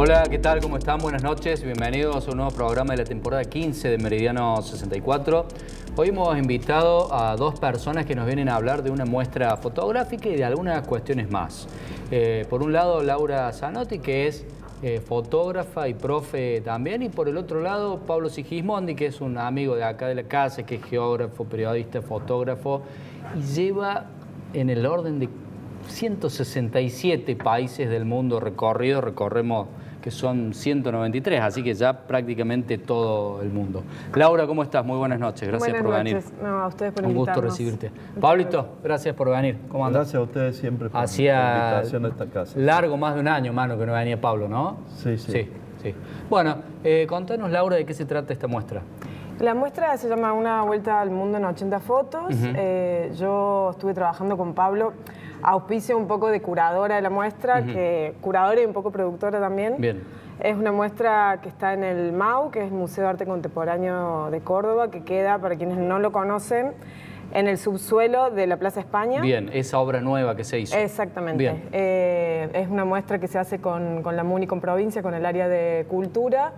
Hola, ¿qué tal? ¿Cómo están? Buenas noches. Bienvenidos a un nuevo programa de la temporada 15 de Meridiano 64. Hoy hemos invitado a dos personas que nos vienen a hablar de una muestra fotográfica y de algunas cuestiones más. Por un lado, Laura Zanotti, que es fotógrafa y profe también, y por el otro lado, Pablo Sigismondi, que es un amigo de acá de la casa, que es geógrafo, periodista, fotógrafo, y lleva en el orden de 167 países del mundo recorridos, recorremos que son 193, así que ya prácticamente todo el mundo. Laura, ¿cómo estás? Muy buenas noches, gracias por venir. No, a ustedes por invitarnos. Un gusto recibirte. Pablito, gracias por venir. ¿Cómo andas? Gracias a ustedes siempre por Hacía la invitación a esta casa. Largo, más de un año, mano, que no venía Pablo, ¿no? Sí. Bueno, contanos, Laura, de qué se trata esta muestra. La muestra se llama Una vuelta al mundo en 80 fotos. Yo estuve trabajando con Pablo, auspicio un poco de curadora de la muestra, que curadora y un poco productora también. Bien. Es una muestra que está en el MAU, que es el Museo de Arte Contemporáneo de Córdoba, que queda, para quienes no lo conocen, en el subsuelo de la Plaza España. Bien, esa obra nueva que se hizo. Exactamente. Bien. Es una muestra que se hace con la MUNI, con provincia, con el área de cultura.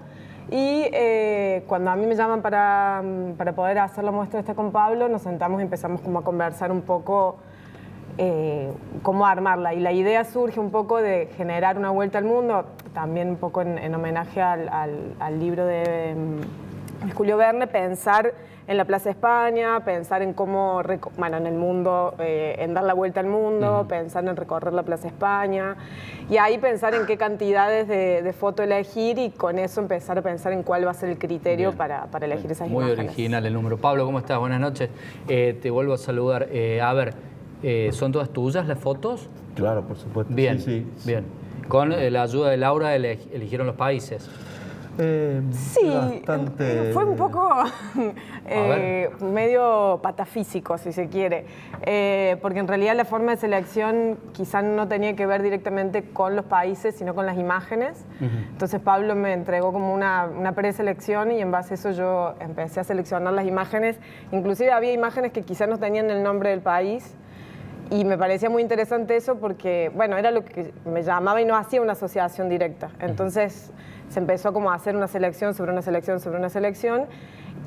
Y cuando a mí me llaman para poder hacer la muestra esta con Pablo, nos sentamos y empezamos como a conversar un poco cómo armarla. Y la idea surge un poco de generar una vuelta al mundo, también un poco en homenaje al libro de Julio Verne, pensar en la Plaza España, pensar en cómo, en el mundo, en dar la vuelta al mundo, pensar en recorrer la Plaza España, y ahí pensar en qué cantidades de foto elegir y con eso empezar a pensar en cuál va a ser el criterio para elegir esas imágenes. Muy original el número. Pablo, ¿cómo estás? Buenas noches. Te vuelvo a saludar. A ver, ¿son todas tuyas las fotos? Claro, por supuesto. Bien, Sí. bien. Con la ayuda de Laura eligieron los países. Sí, bastante... fue un poco medio patafísico, si se quiere, porque en realidad la forma de selección quizás no tenía que ver directamente con los países, sino con las imágenes. Entonces Pablo me entregó como una preselección y en base a eso yo empecé a seleccionar las imágenes. Inclusive había imágenes que quizás no tenían el nombre del país. Y me parecía muy interesante eso porque, bueno, era lo que me llamaba y no hacía una asociación directa. Entonces se empezó como a hacer una selección sobre una selección sobre una selección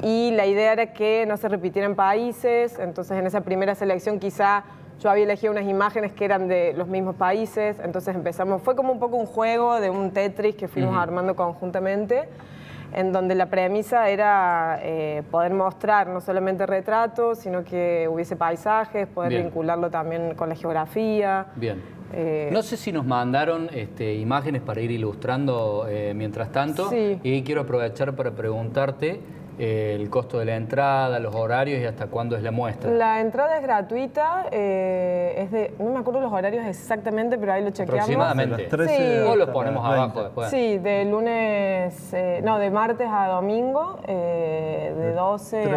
y la idea era que no se repitieran países. Entonces en esa primera selección quizá yo había elegido unas imágenes que eran de los mismos países. Entonces empezamos, fue como un poco un juego de un Tetris que fuimos armando conjuntamente, en donde la premisa era poder mostrar no solamente retratos, sino que hubiese paisajes, poder vincularlo también con la geografía. Bien. No sé si nos mandaron imágenes para ir ilustrando mientras tanto. Sí. Y quiero aprovechar para preguntarte el costo de la entrada, los horarios y hasta cuándo es la muestra. La entrada es gratuita, no me acuerdo los horarios exactamente, pero ahí lo chequeamos. Aproximadamente. De las 13 O lo ponemos abajo después. Sí, de martes a domingo, de 12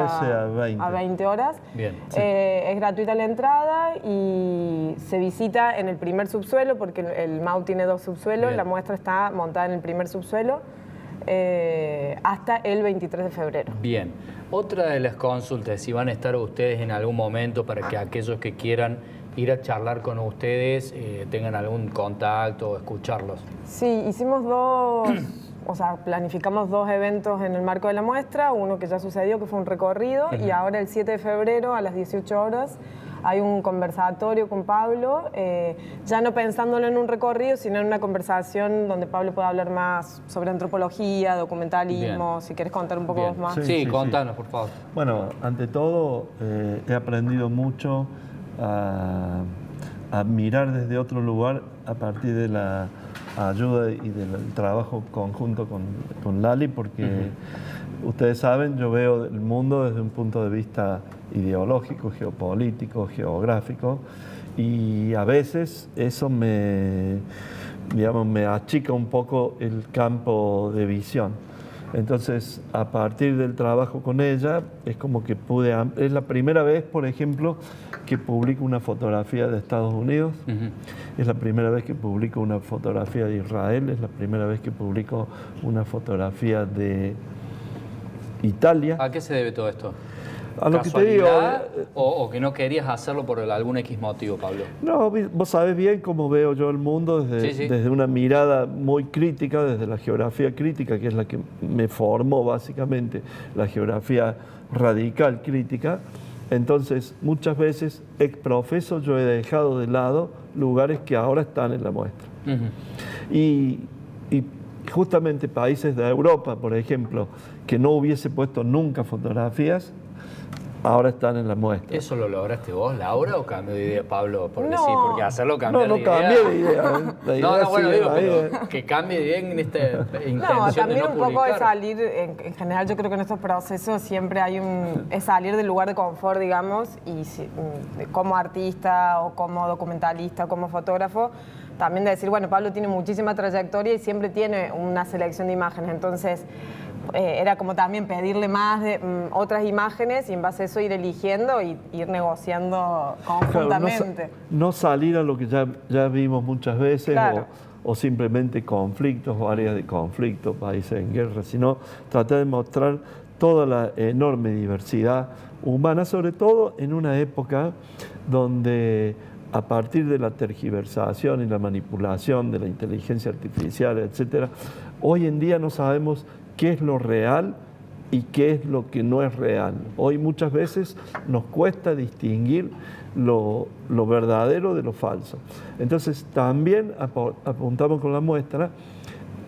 a 20 horas. Bien. Es gratuita la entrada y se visita en el primer subsuelo, porque el MAU tiene 2 subsuelos. Bien. La muestra está montada en el primer subsuelo. Hasta el 23 de febrero. Bien. Otra de las consultas, si van a estar ustedes en algún momento para que aquellos que quieran ir a charlar con ustedes tengan algún contacto o escucharlos. Sí, hicimos planificamos 2 eventos en el marco de la muestra, uno que ya sucedió, que fue un recorrido, y ahora el 7 de febrero a las 18 horas hay un conversatorio con Pablo, ya no pensándolo en un recorrido, sino en una conversación donde Pablo pueda hablar más sobre antropología, documentalismo. Bien. Si querés contar un poco vos más. Sí, contanos, por favor. Bueno, ante todo, he aprendido mucho a mirar desde otro lugar a partir de la ayuda y del trabajo conjunto con Lali, porque ustedes saben, yo veo el mundo desde un punto de vista ideológico, geopolítico, geográfico, y a veces eso me achica un poco el campo de visión. Entonces, a partir del trabajo con ella, es como que es la primera vez, por ejemplo, que publico una fotografía de Estados Unidos, es la primera vez que publico una fotografía de Israel, es la primera vez que publico una fotografía de Italia. ¿A qué se debe todo esto? A lo que te digo, o que no querías hacerlo por algún X motivo, Pablo. No, vos sabés bien cómo veo yo el mundo desde una mirada muy crítica, desde la geografía crítica, que es la que me formó básicamente, la geografía radical crítica. Entonces, muchas veces, ex profeso, yo he dejado de lado lugares que ahora están en la muestra. Y justamente países de Europa, por ejemplo, que no hubiese puesto nunca fotografías, ahora están en la muestra. ¿Eso lo lograste vos, Laura, o cambió de idea, Pablo? Porque no. sí, porque hacerlo cambiar de idea... No, cambié de idea. No, bueno, digo, pero que cambie de idea en esta intención no, también de no un poco de publicar. salir, en general yo creo que en estos procesos siempre hay es salir del lugar de confort, digamos, y como artista o como documentalista o como fotógrafo, también de decir, bueno, Pablo tiene muchísima trayectoria y siempre tiene una selección de imágenes, entonces... era como también pedirle más de otras imágenes y en base a eso ir eligiendo y ir negociando conjuntamente. Claro, no salir a lo que ya vimos muchas veces, claro, o simplemente conflictos o áreas de conflicto, países en guerra, sino tratar de mostrar toda la enorme diversidad humana, sobre todo en una época donde a partir de la tergiversación y la manipulación de la inteligencia artificial, etcétera, hoy en día no sabemos qué es lo real y qué es lo que no es real. Hoy muchas veces nos cuesta distinguir lo verdadero de lo falso. Entonces también apuntamos con la muestra,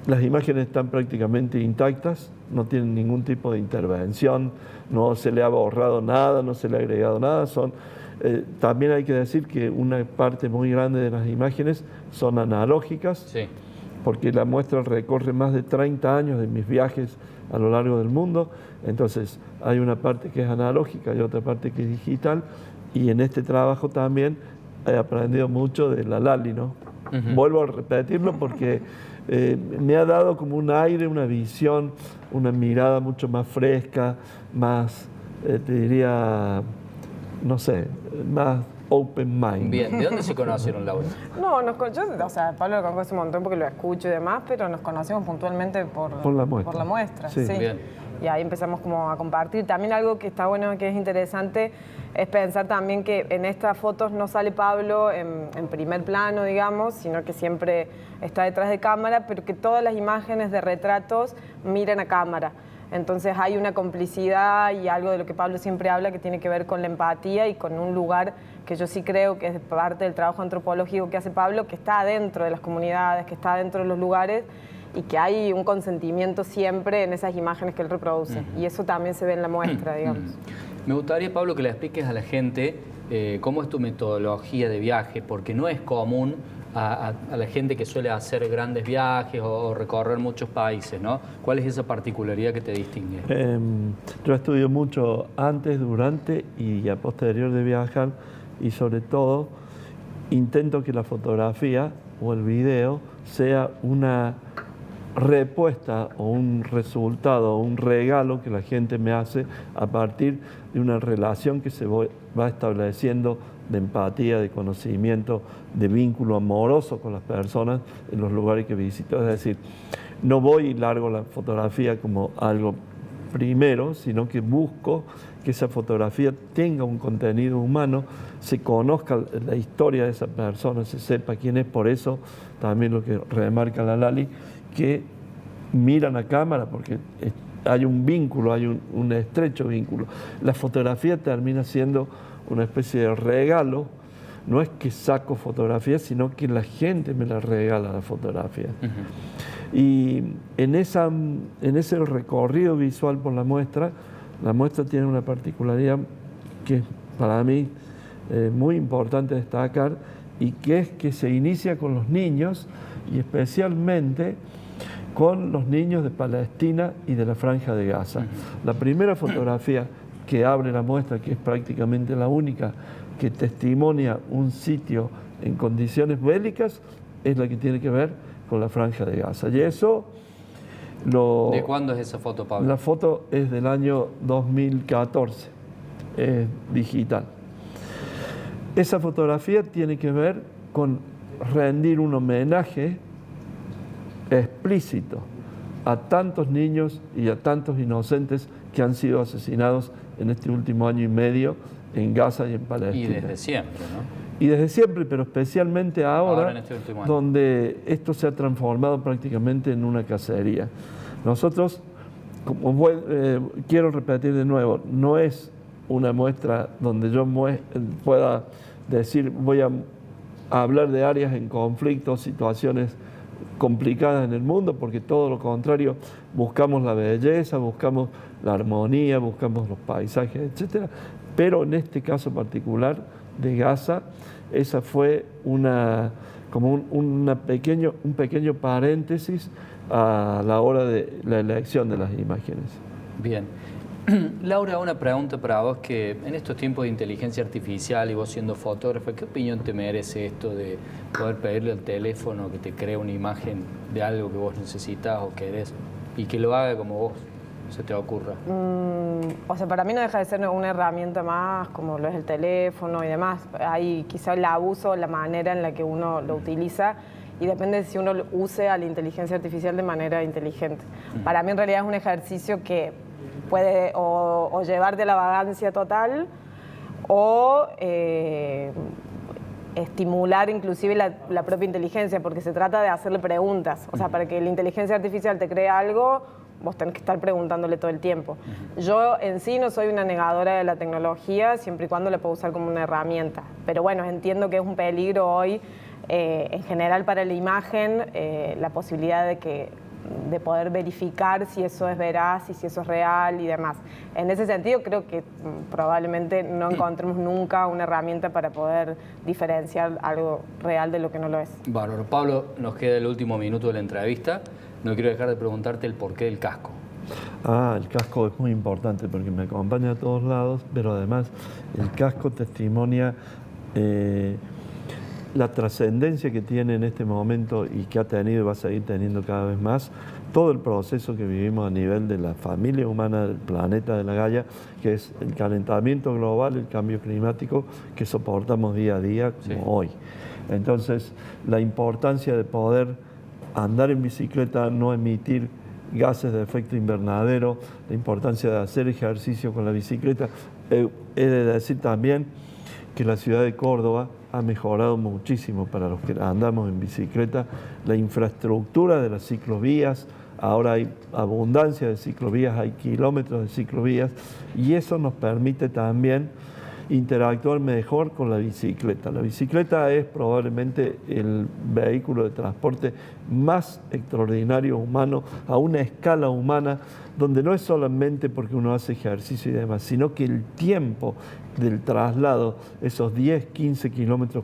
las imágenes están prácticamente intactas, no tienen ningún tipo de intervención, no se le ha borrado nada, no se le ha agregado nada. También hay que decir que una parte muy grande de las imágenes son analógicas. Sí. Porque la muestra recorre más de 30 años de mis viajes a lo largo del mundo, entonces hay una parte que es analógica y otra parte que es digital, y en este trabajo también he aprendido mucho de la Lali, ¿no? Vuelvo a repetirlo porque me ha dado como un aire, una visión, una mirada mucho más fresca, más, te diría, no sé, más open mind. Bien, ¿de dónde se conocieron, Laura? No, yo, o sea, Pablo lo conozco un montón porque lo escucho y demás, pero nos conocemos puntualmente por la muestra. Por la muestra, sí. Bien. Y ahí empezamos como a compartir. También algo que está bueno, que es interesante, es pensar también que en estas fotos no sale Pablo en primer plano, digamos, sino que siempre está detrás de cámara, pero que todas las imágenes de retratos miran a cámara. Entonces hay una complicidad y algo de lo que Pablo siempre habla que tiene que ver con la empatía y con un lugar que yo sí creo que es parte del trabajo antropológico que hace Pablo, que está dentro de las comunidades, que está dentro de los lugares y que hay un consentimiento siempre en esas imágenes que él reproduce. Y eso también se ve en la muestra, digamos. Me gustaría, Pablo, que le expliques a la gente cómo es tu metodología de viaje, porque no es común a la gente que suele hacer grandes viajes o recorrer muchos países, ¿no? ¿Cuál es esa particularidad que te distingue? Yo estudio mucho antes, durante y a posterior de viajar, y sobre todo intento que la fotografía o el video sea una respuesta o un resultado o un regalo que la gente me hace a partir de una relación que se va estableciendo de empatía, de conocimiento, de vínculo amoroso con las personas en los lugares que visito. Es decir, no voy y largo la fotografía como algo primero, sino que busco que esa fotografía tenga un contenido humano, se conozca la historia de esa persona, se sepa quién es. Por eso también lo que remarca la Lali, que miran a cámara porque hay un vínculo, hay un estrecho vínculo. La fotografía termina siendo una especie de regalo. No es que saco fotografías, sino que la gente me la regala, la fotografía. Y en ese recorrido visual por la muestra tiene una particularidad que para mí muy importante destacar, y que es que se inicia con los niños, y especialmente con los niños de Palestina y de la Franja de Gaza. La primera fotografía que abre la muestra, que es prácticamente la única que testimonia un sitio en condiciones bélicas, es la que tiene que ver con la Franja de Gaza. Y eso ¿De cuándo es esa foto, Pablo? La foto es del año 2014, es digital. Esa fotografía tiene que ver con rendir un homenaje explícito a tantos niños y a tantos inocentes que han sido asesinados en este último año y medio en Gaza y en Palestina. Y desde siempre, ¿no? Y desde siempre, pero especialmente ahora en este último año, donde esto se ha transformado prácticamente en una cacería. Nosotros, quiero repetir de nuevo, no es una muestra donde yo pueda decir, voy a hablar de áreas en conflicto, situaciones complicadas en el mundo, porque todo lo contrario, buscamos la belleza, buscamos la armonía, buscamos los paisajes, etcétera. Pero en este caso particular de Gaza, esa fue un pequeño paréntesis a la hora de la elección de las imágenes. Bien. Laura, una pregunta para vos, que en estos tiempos de inteligencia artificial y vos siendo fotógrafa, ¿qué opinión te merece esto de poder pedirle al teléfono que te cree una imagen de algo que vos necesitas o querés y que lo haga como vos se te ocurra? O sea, para mí no deja de ser una herramienta más, como lo es el teléfono y demás. Hay quizá el abuso, la manera en la que uno lo utiliza, y depende de si uno use a la inteligencia artificial de manera inteligente. Para mí en realidad es un ejercicio que puede o llevarte a la vagancia total o estimular inclusive la propia inteligencia, porque se trata de hacerle preguntas. O sea, para que la inteligencia artificial te cree algo, vos tenés que estar preguntándole todo el tiempo. Yo en sí no soy una negadora de la tecnología, siempre y cuando la puedo usar como una herramienta. Pero bueno, entiendo que es un peligro hoy, en general para la imagen, la posibilidad de poder verificar si eso es veraz y si eso es real y demás. En ese sentido, creo que probablemente no encontremos nunca una herramienta para poder diferenciar algo real de lo que no lo es. Bárbaro. Pablo, nos queda el último minuto de la entrevista. No quiero dejar de preguntarte el porqué del casco. El casco es muy importante porque me acompaña a todos lados, pero además el casco testimonia la trascendencia que tiene en este momento y que ha tenido y va a seguir teniendo cada vez más todo el proceso que vivimos a nivel de la familia humana del planeta de la Gaia, que es el calentamiento global, el cambio climático que soportamos día a día como hoy. Entonces, la importancia de poder andar en bicicleta, no emitir gases de efecto invernadero, la importancia de hacer ejercicio con la bicicleta. He de decir también que la ciudad de Córdoba ha mejorado muchísimo para los que andamos en bicicleta. La infraestructura de las ciclovías, ahora hay abundancia de ciclovías, hay kilómetros de ciclovías, y eso nos permite también interactuar mejor con la bicicleta. La bicicleta es probablemente el vehículo de transporte más extraordinario humano, a una escala humana, donde no es solamente porque uno hace ejercicio y demás, sino que el tiempo del traslado, esos 10, 15 kilómetros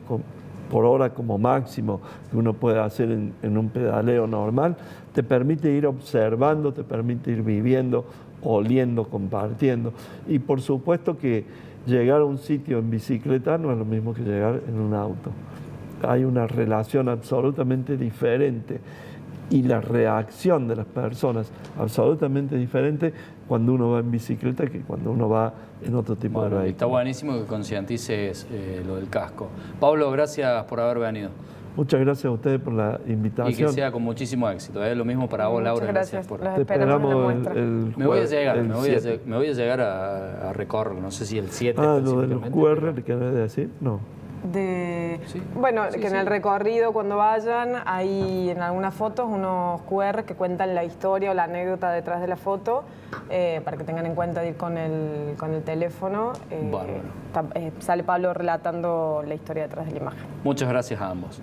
por hora como máximo que uno puede hacer en un pedaleo normal, te permite ir observando, te permite ir viviendo, oliendo, compartiendo. Y por supuesto que llegar a un sitio en bicicleta no es lo mismo que llegar en un auto. Hay una relación absolutamente diferente y la reacción de las personas absolutamente diferente cuando uno va en bicicleta que cuando uno va en otro tipo de vehículo. Está buenísimo que concientices lo del casco. Pablo, gracias por haber venido. Muchas gracias a ustedes por la invitación. Y que sea con muchísimo éxito. Lo mismo para vos, Laura. Gracias por Te esperamos me voy a llegar a recorrer, no sé si el 7. Lo de los QR, ¿le querés decir? No. ¿Sí? Bueno, sí, que en el recorrido cuando vayan hay en algunas fotos unos QR que cuentan la historia o la anécdota detrás de la foto, para que tengan en cuenta de ir con el teléfono. Sale Pablo relatando la historia detrás de la imagen. Muchas gracias a ambos.